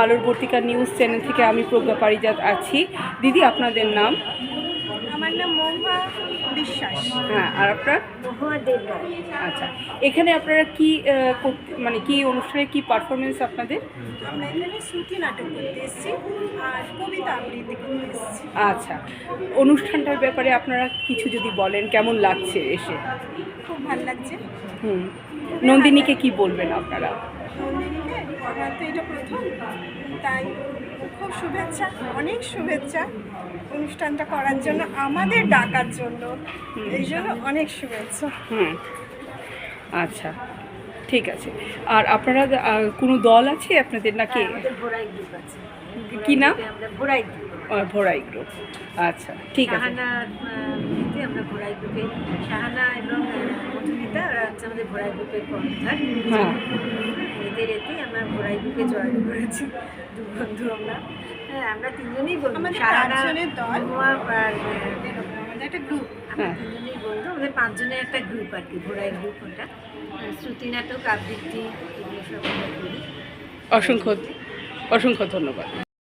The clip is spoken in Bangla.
আলোর বর্তিকা নিউজ চ্যানেল থেকে আমি প্রজ্ঞা পারিজাত আছি। দিদি, আপনাদের নাম? আমার নাম মহুয়া বিশ্বাস। হ্যাঁ, আর আপনার? মহুয়া দেবরায়। আচ্ছা, এখানে আপনারা কি মানে কি অনুষ্ঠানে কি পারফরমেন্স আপনাদের? আমরা এখানে শ্রুতি নাটক করতে এসেছি আর কবিতা আবৃত্তি করতে এসেছি। আচ্ছা, অনুষ্ঠানটার ব্যাপারে আপনারা কিছু যদি বলেন, কেমন লাগছে এসে? খুব ভালো লাগছে। নন্দিনীকে কি বলবেন আপনারা? নন্দিনীকে আমার তো এটা প্রথম, তাই খুব শুভেচ্ছা, অনেক শুভেচ্ছা অনুষ্ঠানটা করার জন্য, আমাদের ডাকার জন্য, এই জন্য অনেক শুভেচ্ছা। আচ্ছা, ঠিক আছে। আর আপনারা কোনো দল আছে আপনাদের নাকি? আমাদের ভোরাই গ্রুপ আছে। কি নাম? আমরা ভোরাই গ্রুপ। ভোরাই গ্রুপ। আচ্ছা, ঠিক আছে। আমরা ভোরাই গ্রুপে শাহানা এবং মধুমিতা, ওরা হচ্ছে আমাদের ভোরাই গ্রুপের কর্মধার। হ্যাঁ, এদের এতেই আমরা ভোরাই গ্রুপে জয়েন করেছি, দু বন্ধু আমরা। হ্যাঁ, আমরা তিনজনেই বন্ধু। শাহানা, মহুয়া আর আমাদের একটা গ্রুপ। আমরা তিনজনেই বন্ধু, আমাদের 5 জনের একটা গ্রুপ আর কি, ভোরাই গ্রুপ। ওটা শ্রুতি নাটক, আবৃত্তি, এগুলো সব আমরা করি। অসংখ্য অসংখ্য ধন্যবাদ।